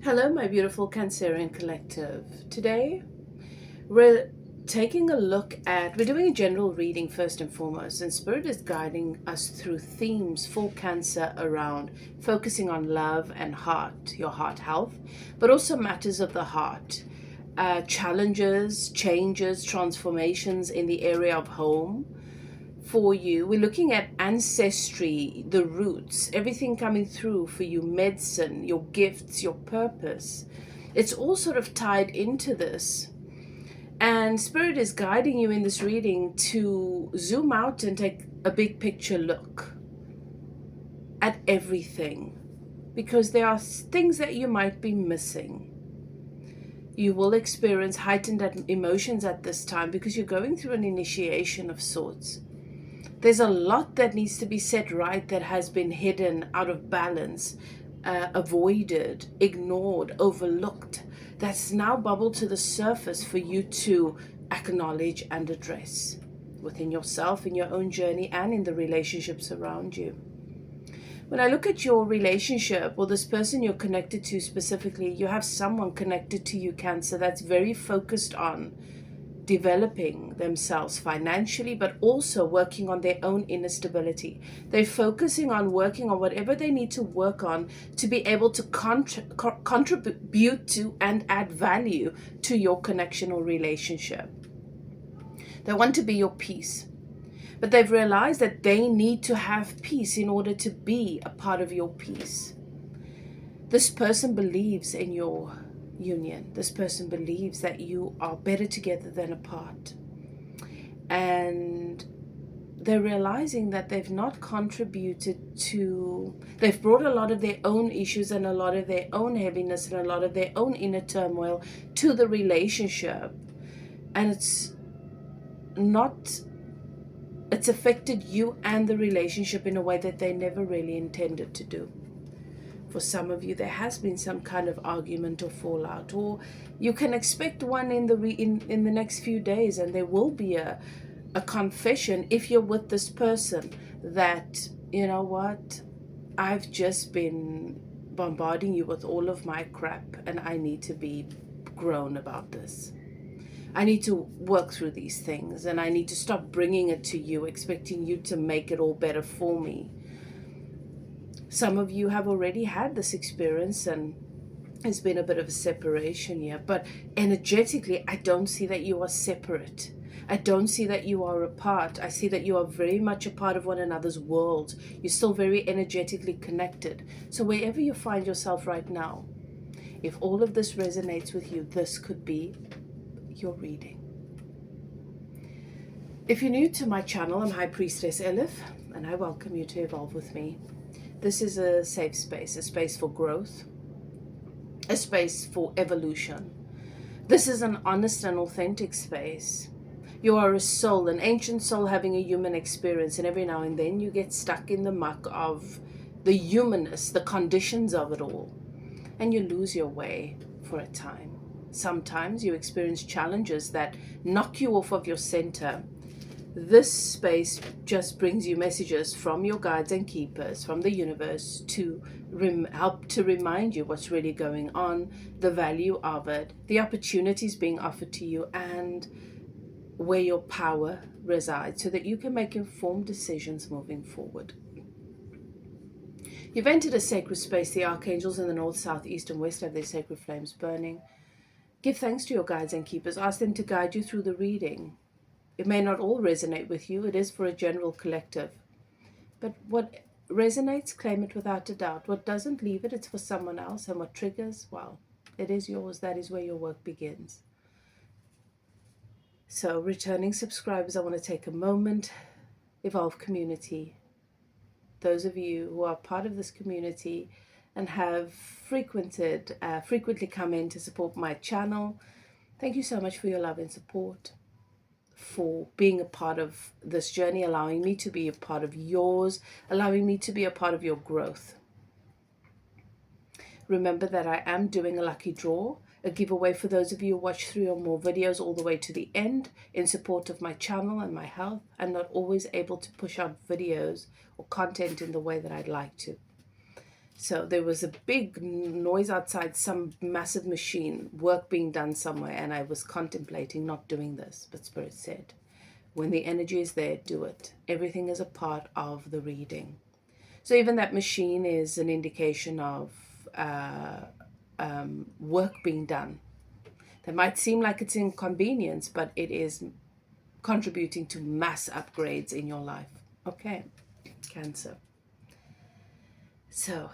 Hello, my beautiful Cancerian collective. Today, we're taking a look at, we're doing a general reading first and foremost, and Spirit is guiding us through themes for Cancer around focusing on love and heart, your heart health, but also matters of the heart, challenges, changes, transformations in the area of home. For you, we're looking at ancestry, the roots, everything coming through for you, medicine, your gifts, your purpose. It's all sort of tied into this. And Spirit is guiding you in this reading to zoom out and take a big picture look at everything, because there are things that you might be missing. You will experience heightened emotions at this time because you're going through an initiation of sorts. There's a lot that needs to be set right that has been hidden, out of balance, avoided, ignored, overlooked, that's now bubbled to the surface for you to acknowledge and address within yourself, in your own journey, and in the relationships around you. When I look at your relationship or this person you're connected to specifically, you have someone connected to you, Cancer, that's very focused on developing themselves financially, but also working on their own inner stability. They're focusing on working on whatever they need to work on to be able to contribute to and add value to your connection or relationship. They want to be your peace, but they've realized that they need to have peace in order to be a part of your peace. This person believes in your union. This person believes that you are better together than apart. And they're realizing that they've not contributed to, they've brought a lot of their own issues and a lot of their own heaviness and a lot of their own inner turmoil to the relationship. And it's affected you and the relationship in a way that they never really intended to do. For some of you, there has been some kind of argument or fallout, or you can expect one in the next few days, and there will be a confession if you're with this person that, you know what, I've just been bombarding you with all of my crap, and I need to be grown about this. I need to work through these things, and I need to stop bringing it to you, expecting you to make it all better for me. Some of you have already had this experience and there's been a bit of a separation here, but energetically, I don't see that you are separate. I don't see that you are apart. I see that you are very much a part of one another's world. You're still very energetically connected. So wherever you find yourself right now, if all of this resonates with you, this could be your reading. If you're new to my channel, I'm High Priestess Elif, and I welcome you to evolve with me. This is a safe space, a space for growth, a space for evolution. This is an honest and authentic space. You are a soul, an ancient soul having a human experience, and every now and then you get stuck in the muck of the humanness, the conditions of it all, and you lose your way for a time. Sometimes you experience challenges that knock you off of your center. This space just brings you messages from your guides and keepers, from the universe, to help to remind you what's really going on, the value of it, the opportunities being offered to you, and where your power resides, so that you can make informed decisions moving forward. You've entered a sacred space. The archangels in the north, south, east, and west have their sacred flames burning. Give thanks to your guides and keepers. Ask them to guide you through the reading. It may not all resonate with you. It is for a general collective. But what resonates, claim it without a doubt. What doesn't, leave it. It's for someone else. And what triggers, well, it is yours. That is where your work begins. So, returning subscribers, I want to take a moment. Evolve community. Those of you who are part of this community and have frequently come in to support my channel, thank you so much for your love and support, for being a part of this journey, allowing me to be a part of yours, allowing me to be a part of your growth. Remember that I am doing a lucky draw, a giveaway for those of you who watch 3 or more videos all the way to the end in support of my channel and my health. I'm not always able to push out videos or content in the way that I'd like to. So there was a big noise outside, some massive machine, work being done somewhere, and I was contemplating not doing this. But Spirit said, when the energy is there, do it. Everything is a part of the reading. So even that machine is an indication of work being done. That might seem like it's inconvenience, but it is contributing to mass upgrades in your life. Okay, Cancer. So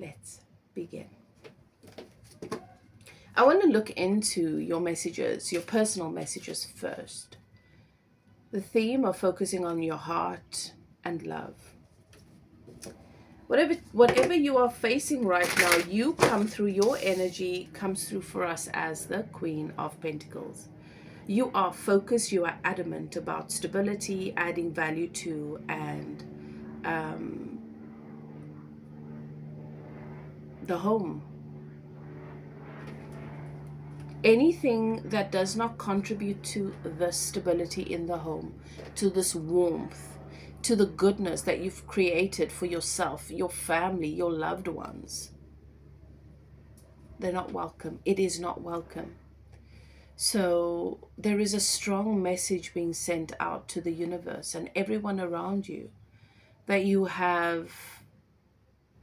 let's begin. I want to look into your messages, your personal messages first. The theme of focusing on your heart and love. Whatever you are facing right now, you come through, your energy comes through for us as the Queen of Pentacles. You are focused, you are adamant about stability, adding value to, and the home. Anything that does not contribute to the stability in the home, to this warmth, to the goodness that you've created for yourself, your family, your loved ones, they're not welcome. It is not welcome. So there is a strong message being sent out to the universe and everyone around you that you have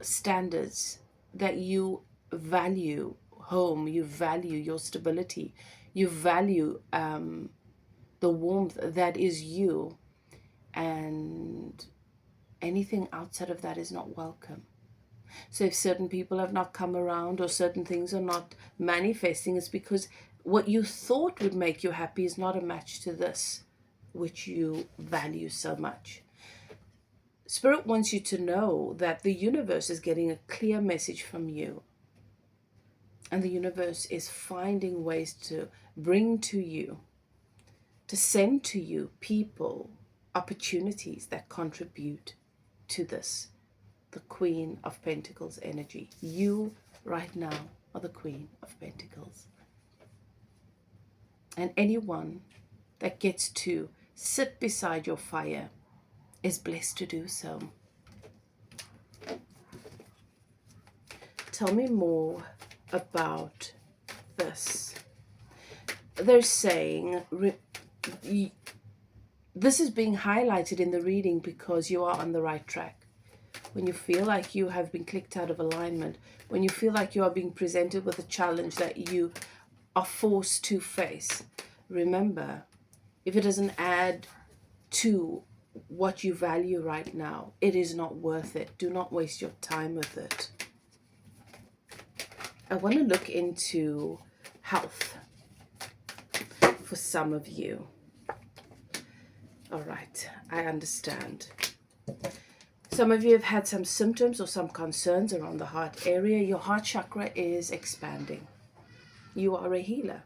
standards, that you value home, you value your stability, you value the warmth that is you, and anything outside of that is not welcome. So if certain people have not come around or certain things are not manifesting, it's because what you thought would make you happy is not a match to this, which you value so much. Spirit wants you to know that the universe is getting a clear message from you. And the universe is finding ways to bring to you, to send to you people, opportunities that contribute to this. The Queen of Pentacles energy. You right now are the Queen of Pentacles. And anyone that gets to sit beside your fire is blessed to do so. Tell me more about this. They're saying this is being highlighted in the reading because you are on the right track. When you feel like you have been clicked out of alignment, when you feel like you are being presented with a challenge that you are forced to face, remember, if it doesn't add to what you value right now, it is not worth it. Do not waste your time with it. I want to look into health for some of you. All right, I understand. Some of you have had some symptoms or some concerns around the heart area. Your heart chakra is expanding. You are a healer.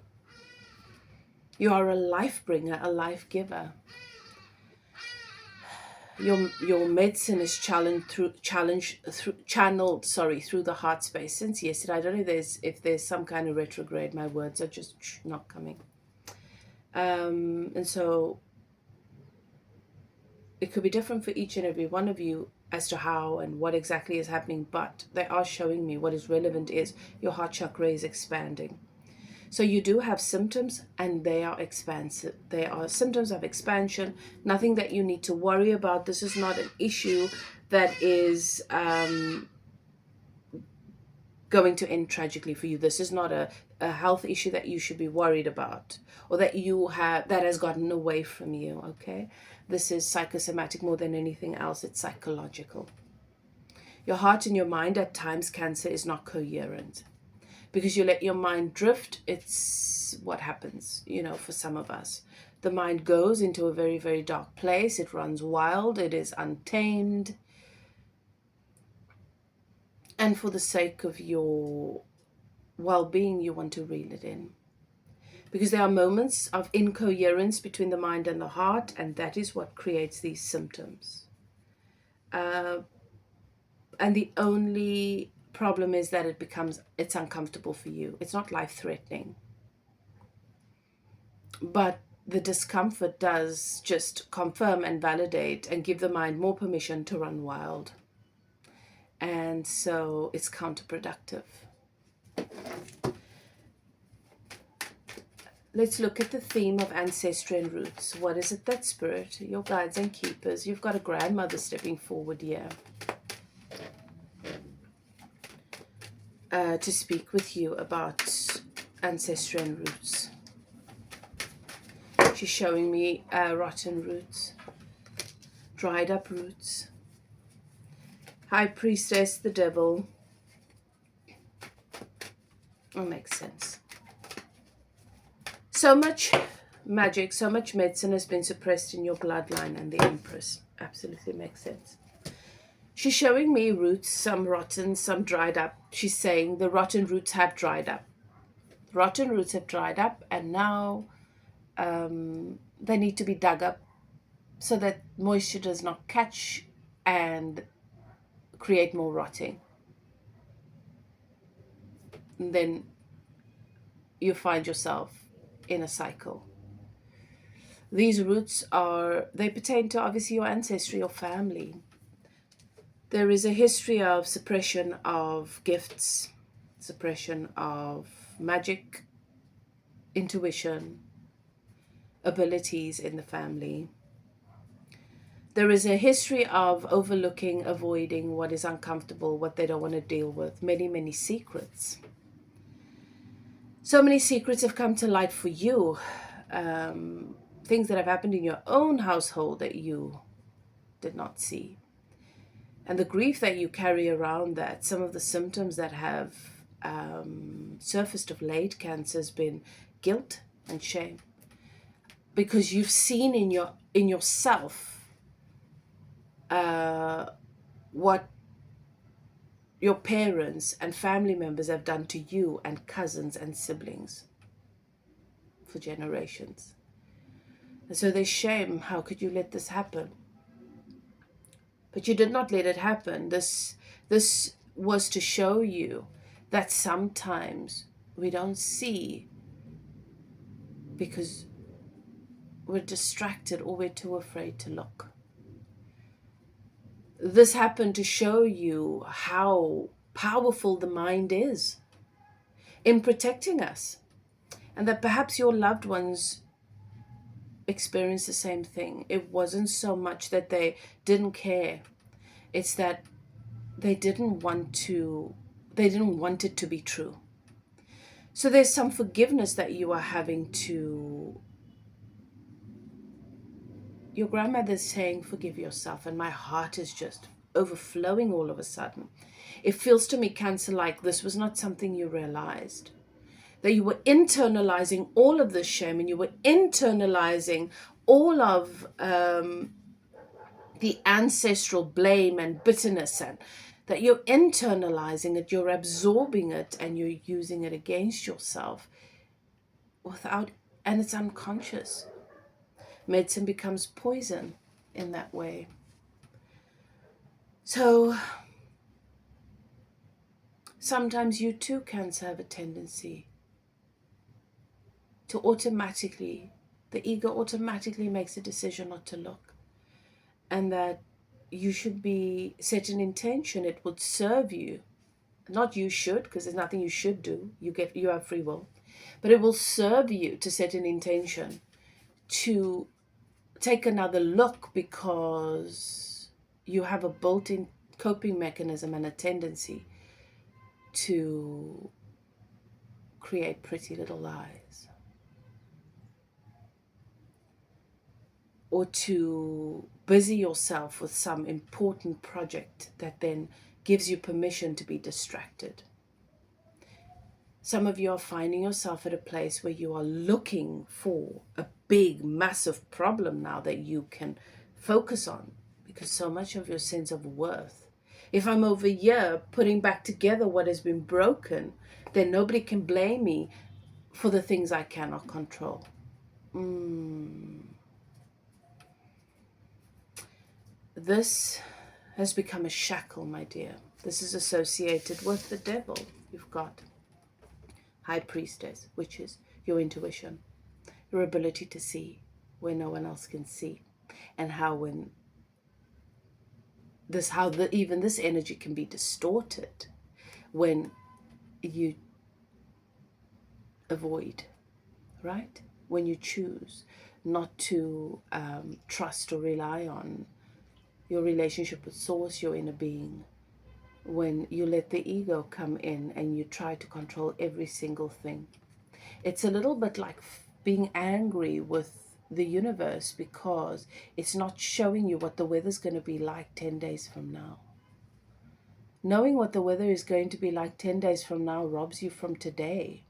You are a life bringer, a life giver. Your medicine is channeled through the heart space. Since yesterday, I don't know if there's some kind of retrograde. My words are just not coming. And so it could be different for each and every one of you as to how and what exactly is happening, but they are showing me what is relevant is your heart chakra is expanding. So you do have symptoms and they are expansive. They are symptoms of expansion, nothing that you need to worry about. This is not an issue that is going to end tragically for you. This is not a health issue that you should be worried about or that has gotten away from you, okay? This is psychosomatic more than anything else. It's psychological. Your heart and your mind at times, Cancer, is not coherent. Because you let your mind drift, it's what happens, for some of us. The mind goes into a very, very dark place. It runs wild. It is untamed. And for the sake of your well-being, you want to reel it in. Because there are moments of incoherence between the mind and the heart, and that is what creates these symptoms. And the only problem is that it's uncomfortable for you. It's not life-threatening. But the discomfort does just confirm and validate and give the mind more permission to run wild. and so it's counterproductive. Let's look at the theme of ancestry and roots. What is it that Spirit, your guides and keepers, you've got a grandmother stepping forward here to speak with you about ancestry and roots. She's showing me rotten roots, dried up roots. High Priestess, the devil. That makes sense. So much magic, so much medicine has been suppressed in your bloodline, and the Empress. Absolutely makes sense. She's showing me roots, some rotten, some dried up. She's saying the rotten roots have dried up. Rotten roots have dried up, and now they need to be dug up so that moisture does not catch and create more rotting. And then you find yourself in a cycle. These roots they pertain to obviously your ancestry, your family. There is a history of suppression of gifts, suppression of magic, intuition, abilities in the family. There is a history of overlooking, avoiding what is uncomfortable, what they don't want to deal with, many, many secrets. So many secrets have come to light for you. Things that have happened in your own household that you did not see. And the grief that you carry around that, some of the symptoms that have surfaced of late cancer has been guilt and shame. Because you've seen in yourself what your parents and family members have done to you and cousins and siblings for generations. And so there's shame. How could you let this happen? But you did not let it happen. This was to show you that sometimes we don't see because we're distracted or we're too afraid to look. This happened to show you how powerful the mind is in protecting us, and that perhaps your loved ones experienced the same thing. It wasn't so much that they didn't care. It's that they didn't want it to be true. So there's some forgiveness that you are having to. Your grandmother's saying, forgive yourself, and my heart is just overflowing all of a sudden. It feels to me, Cancer, like this was not something you realized. That you were internalizing all of this shame, and you were internalizing all of the ancestral blame and bitterness, and that you're internalizing it, you're absorbing it, and you're using it against yourself and it's unconscious. Medicine becomes poison in that way. So sometimes you too, Cancer, have a tendency to the ego automatically makes a decision not to look. And that you should be set an intention. It would serve you. Not you should, because there's nothing you should do. You have free will. But it will serve you to set an intention to take another look, because you have a built-in coping mechanism and a tendency to create pretty little lies, or to busy yourself with some important project that then gives you permission to be distracted. Some of you are finding yourself at a place where you are looking for a big, massive problem now that you can focus on, because so much of your sense of worth. If I'm over here putting back together what has been broken, then nobody can blame me for the things I cannot control. This has become a shackle, my dear. This is associated with the devil. You've got High Priestess, which is your intuition, your ability to see where no one else can see, and how when even this energy can be distorted when you avoid, right? When you choose not to trust or rely on your relationship with Source, your inner being, when you let the ego come in and you try to control every single thing. It's a little bit like being angry with the universe because it's not showing you what the weather's going to be like 10 days from now. Knowing what the weather is going to be like 10 days from now robs you from today.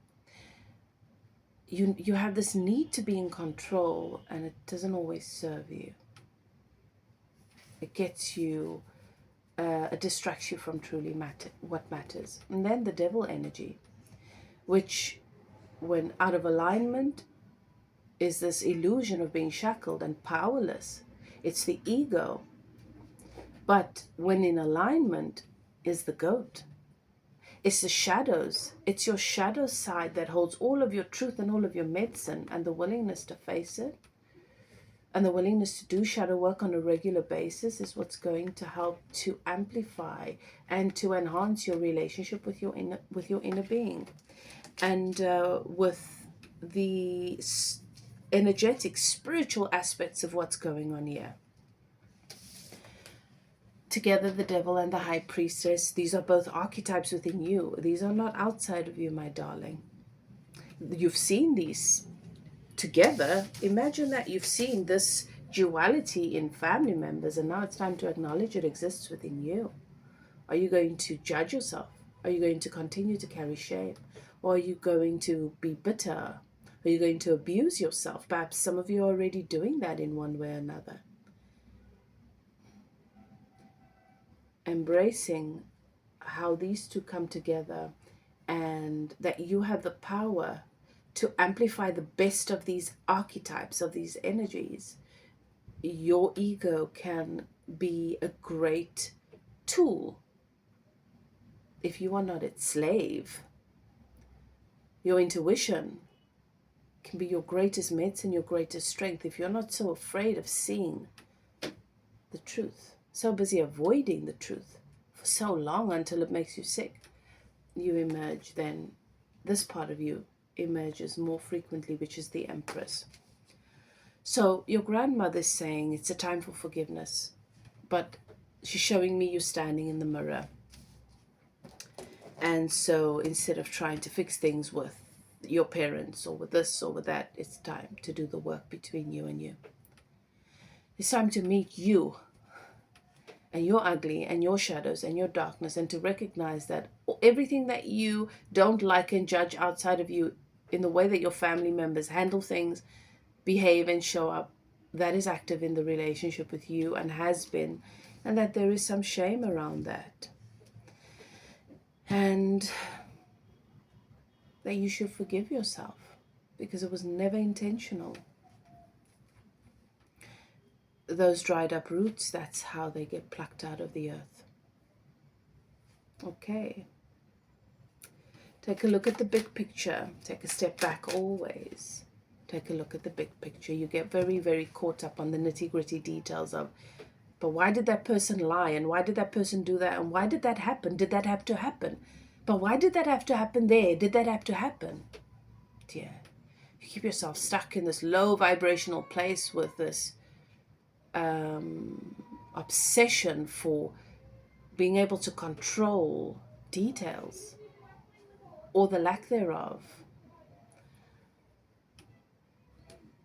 You have this need to be in control, and it doesn't always serve you. It gets you, it distracts you from truly what matters. And then the devil energy, which when out of alignment is this illusion of being shackled and powerless. It's the ego. But when in alignment is the goat. It's the shadows. It's your shadow side that holds all of your truth and all of your medicine, and the willingness to face it and the willingness to do shadow work on a regular basis is what's going to help to amplify and to enhance your relationship with your inner being, and with the energetic spiritual aspects of what's going on here. Together, the devil and the high priestess, these are both archetypes within you. These are not outside of you, my darling. You've seen these together. Imagine that you've seen this duality in family members, and now it's time to acknowledge it exists within you. Are you going to judge yourself? Are you going to continue to carry shame? Or are you going to be bitter? Are you going to abuse yourself? Perhaps some of you are already doing that in one way or another. Embracing how these two come together, and that you have the power to amplify the best of these archetypes, of these energies. Your ego can be a great tool if you are not its slave. Your intuition can be your greatest medicine, your greatest strength, if you're not so afraid of seeing the truth, so busy avoiding the truth for so long until it makes you sick. You emerge, then this part of you emerges more frequently, which is the Empress. So your grandmother's saying it's a time for forgiveness, but she's showing me you standing in the mirror. And so instead of trying to fix things with your parents or with this or with that, it's time to do the work between you and you. It's time to meet you and your ugly and your shadows and your darkness, and to recognize that everything that you don't like and judge outside of you in the way that your family members handle things, behave and show up, that is active in the relationship with you and has been, and that there is some shame around that. And that you should forgive yourself because it was never intentional. Those dried up roots, that's how they get plucked out of the earth. Okay. Take a look at the big picture. Take a step back always. Take a look at the big picture. You get very, very caught up on the nitty-gritty details of, but why did that person lie? And why did that person do that? And why did that happen? Did that have to happen? But why did that have to happen there? Did that have to happen? Dear, you keep yourself stuck in this low vibrational place with this obsession for being able to control details or the lack thereof.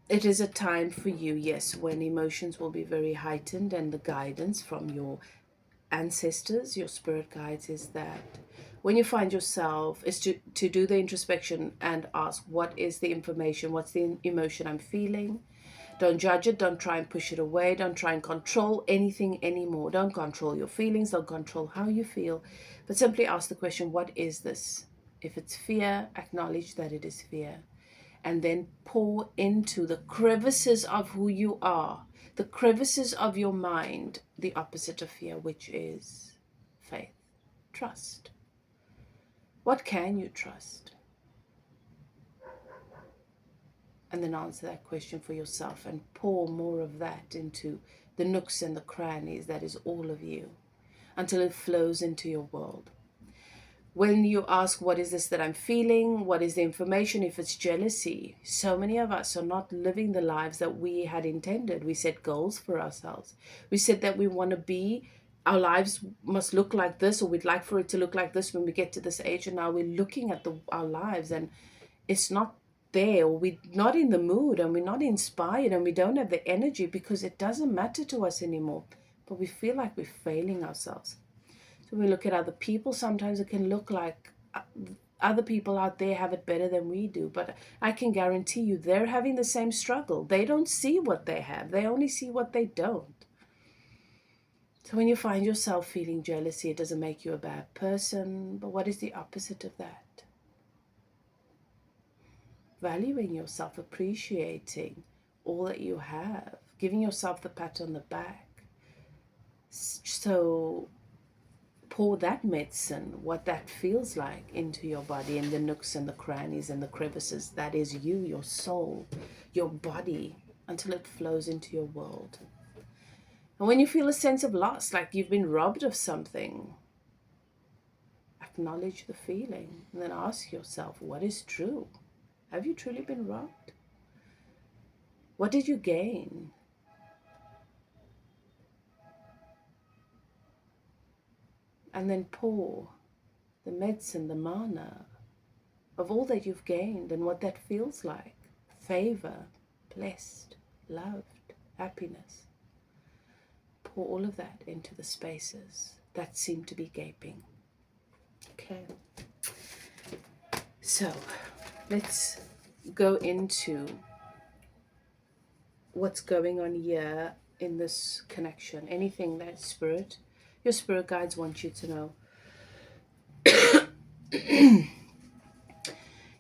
It is a time for you, yes, when emotions will be very heightened, and the guidance from your ancestors, your spirit guides, is that when you find yourself, is to do the introspection and ask, what is the information, what's the emotion I'm feeling? Don't judge it, don't try and push it away, don't try and control anything anymore. Don't control your feelings, don't control how you feel, but simply ask the question, what is this? If it's fear, acknowledge that it is fear. And then pour into the crevices of who you are, the crevices of your mind, the opposite of fear, which is faith, trust. What can you trust? And then answer that question for yourself and pour more of that into the nooks and the crannies that is all of you. until it flows into your world. When you ask, what is this that I'm feeling? What is the information? If it's jealousy, so many of us are not living the lives that we had intended. We set goals for ourselves. We said that we want to be, our lives must look like this, or we'd like for it to look like this when we get to this age. And now we're looking at our lives and it's not there, or we're not in the mood, and we're not inspired, and we don't have the energy because it doesn't matter to us anymore. But we feel like we're failing ourselves. So we look at other people, sometimes it can look like other people out there have it better than we do. But I can guarantee you they're having the same struggle. They don't see what they have. They only see what they don't. So when you find yourself feeling jealousy, it doesn't make you a bad person. But what is the opposite of that? Valuing yourself, appreciating all that you have, giving yourself the pat on the back. So pour that medicine, what that feels like, into your body, in the nooks and the crannies and the crevices. That is you, your soul, your body, until it flows into your world. And when you feel a sense of loss, like you've been robbed of something, acknowledge the feeling and then ask yourself, what is true? Have you truly been robbed? What did you gain? And then pour the medicine, the mana of all that you've gained and what that feels like. Favor, blessed, loved, happiness. Pour all of that into the spaces that seem to be gaping. Okay. So let's go into what's going on here in this connection. Anything that your spirit guides want you to know.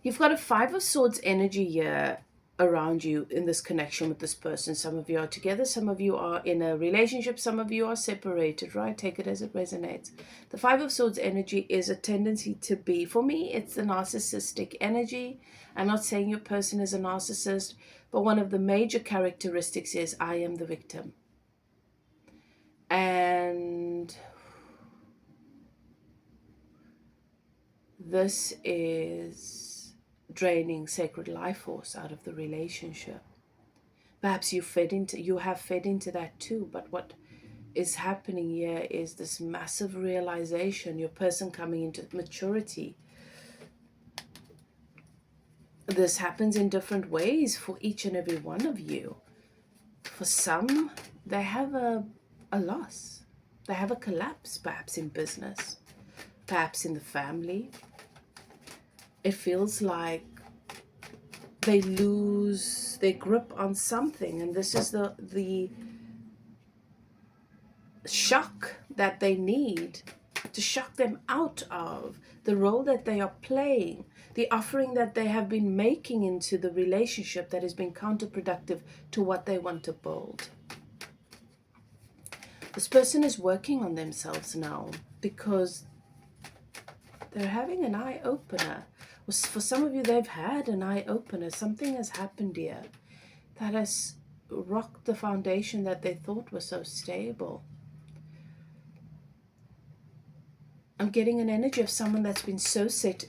You've got a 5 of Swords energy here around you in this connection with this person. Some of you are together, some of you are in a relationship, some of you are separated, right? Take it as it resonates. The 5 of Swords energy is a tendency to be, for me, it's the narcissistic energy. I'm not saying your person is a narcissist, but one of the major characteristics is I am the victim. And this is draining sacred life force out of the relationship. Perhaps you have fed into that too, but what is happening here is this massive realization, your person coming into maturity. This happens in different ways for each and every one of you. For some, they have a loss. They have a collapse, perhaps in business, perhaps in the family. It feels like they lose their grip on something, and this is the shock that they need to shock them out of the role that they are playing, the offering that they have been making into the relationship that has been counterproductive to what they want to build. This person is working on themselves now because they're having an eye-opener. For some of you, they've had an eye-opener. Something has happened here that has rocked the foundation that they thought was so stable. I'm getting an energy of someone that's been so set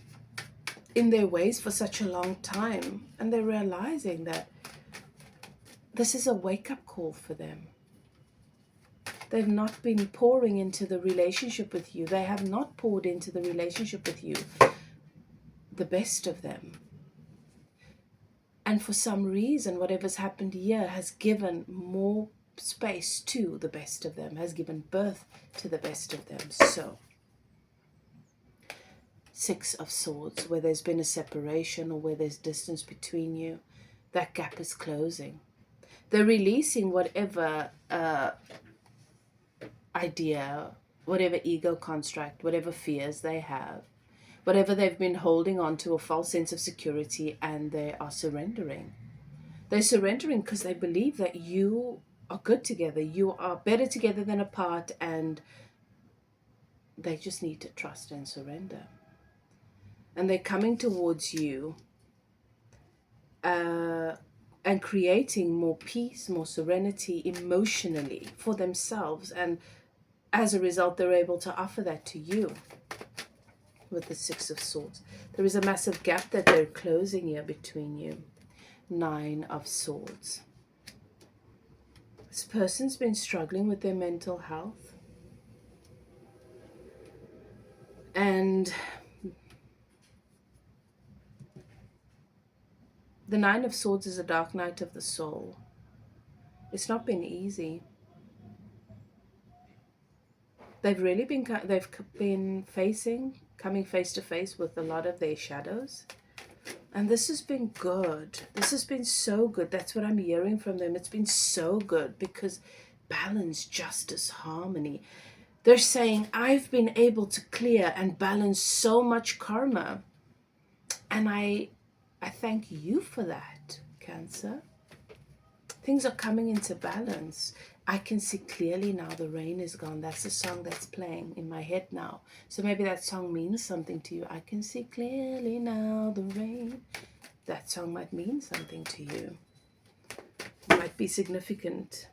in their ways for such a long time, and they're realizing that this is a wake-up call for them. They've not been pouring into the relationship with you. They have not poured into the relationship with you the best of them. And for some reason, whatever's happened here has given more space to the best of them, has given birth to the best of them. So, 6 of Swords, where there's been a separation or where there's distance between you, that gap is closing. They're releasing whatever idea, whatever ego construct, whatever fears they have, whatever they've been holding on to, a false sense of security, and they are surrendering. They're surrendering because they believe that you are good together, you are better together than apart, and they just need to trust and surrender. And they're coming towards you and creating more peace, more serenity emotionally for themselves, and as a result, they're able to offer that to you with the Six of Swords. There is a massive gap that they're closing here between you. Nine of Swords. This person's been struggling with their mental health. And the Nine of Swords is a dark night of the soul. It's not been easy. They've been coming face to face with a lot of their shadows. And this has been good. This has been so good. That's what I'm hearing from them. It's been so good because balance, justice, harmony. They're saying, I've been able to clear and balance so much karma. And I thank you for that, Cancer. Things are coming into balance. I can see clearly now the rain is gone. That's the song that's playing in my head now. So maybe that song means something to you. I can see clearly now the rain. That song might mean something to you. It might be significant.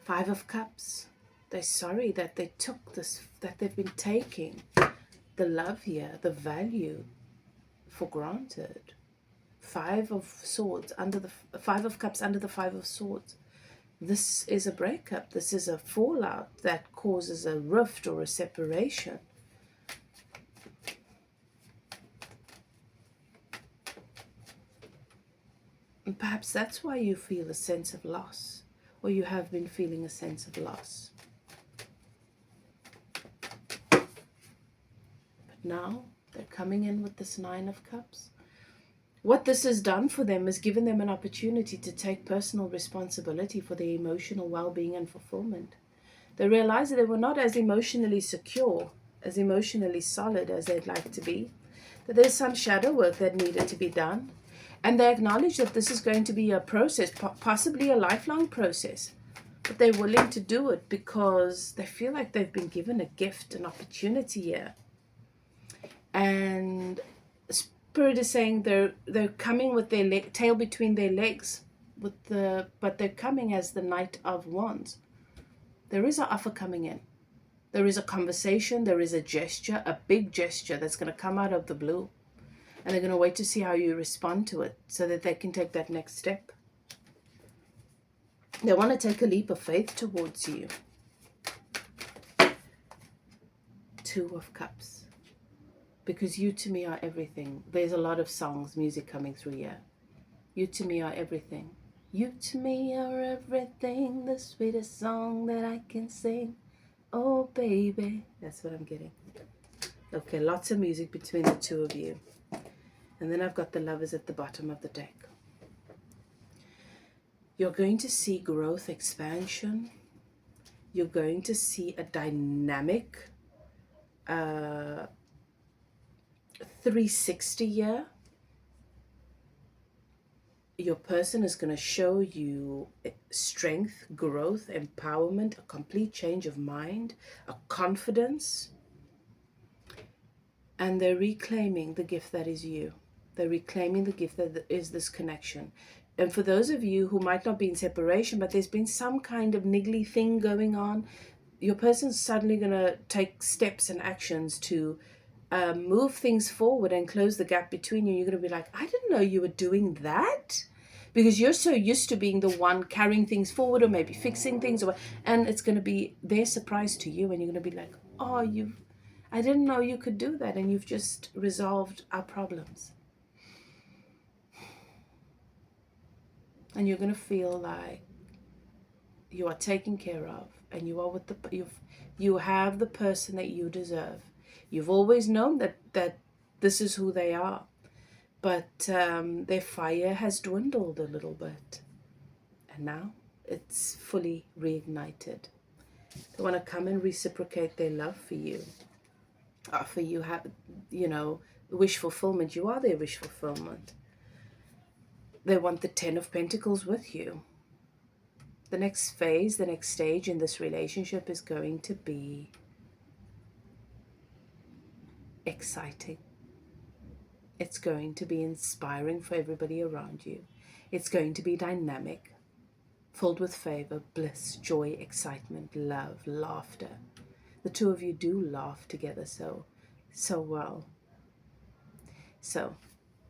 Five of Cups. They're sorry that they took this, that they've been taking the love here, the value for granted. Five of Swords under the Five of Cups under the Five of Swords. This is a breakup. This is a fallout that causes a rift or a separation. And perhaps that's why you feel a sense of loss, or you have been feeling a sense of loss. But now they're coming in with this Nine of Cups. What this has done for them is given them an opportunity to take personal responsibility for their emotional well-being and fulfillment. They realized that they were not as emotionally secure, as emotionally solid as they'd like to be, that there's some shadow work that needed to be done, and they acknowledge that this is going to be a process, possibly a lifelong process, but they're willing to do it because they feel like they've been given a gift, an opportunity here. And Spirit is saying they're coming with their tail between their legs, but they're coming as the Knight of Wands. There is an offer coming in. There is a conversation. There is a gesture, a big gesture that's going to come out of the blue, and they're going to wait to see how you respond to it, so that they can take that next step. They want to take a leap of faith towards you. Two of Cups. Because you to me are everything. There's a lot of songs, music coming through here. You to me are everything. You to me are everything, the sweetest song that I can sing. Oh, baby. That's what I'm getting. Okay, lots of music between the two of you. And then I've got the Lovers at the bottom of the deck. You're going to see growth, expansion. You're going to see a dynamic 360 year. Your person is going to show you strength, growth, empowerment, a complete change of mind, a confidence. And they're reclaiming the gift that is you. They're reclaiming the gift that is this connection. And for those of you who might not be in separation, but there's been some kind of niggly thing going on, your person's suddenly going to take steps and actions to move things forward and close the gap between you. You're going to be like, I didn't know you were doing that, because you're so used to being the one carrying things forward or maybe fixing things, and it's going to be their surprise to you, and you're going to be like, oh, I didn't know you could do that, and you've just resolved our problems. And you're going to feel like you are taken care of, and you are with you have the person that you deserve. You've always known that this is who they are, but their fire has dwindled a little bit, and now it's fully reignited. They want to come and reciprocate their love for you. Offer you wish fulfillment. You are their wish fulfillment. They want the 10 of Pentacles with you. The next phase, the next stage in this relationship is going to be exciting. It's going to be inspiring for everybody around you. It's going to be dynamic, filled with favor, bliss, joy, excitement, love, laughter. The two of you do laugh together so well. So,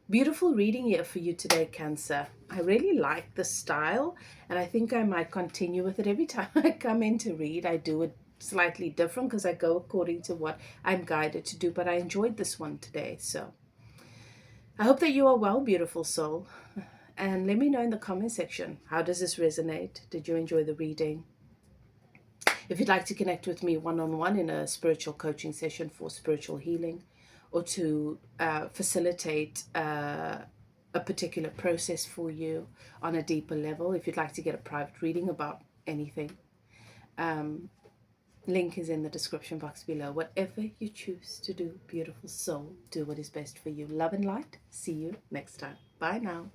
beautiful reading here for you today, Cancer. I really like the style, and I think I might continue with it. Every time I come in to read, I do it slightly different because I go according to what I'm guided to do, but I enjoyed this one today. So I hope that you are well, beautiful soul. And let me know in the comment section, how does this resonate? Did you enjoy the reading? If you'd like to connect with me one-on-one in a spiritual coaching session for spiritual healing, or to facilitate a particular process for you on a deeper level, if you'd like to get a private reading about anything, link is in the description box below. Whatever you choose to do, beautiful soul, do what is best for you. Love and light. See you next time. Bye now.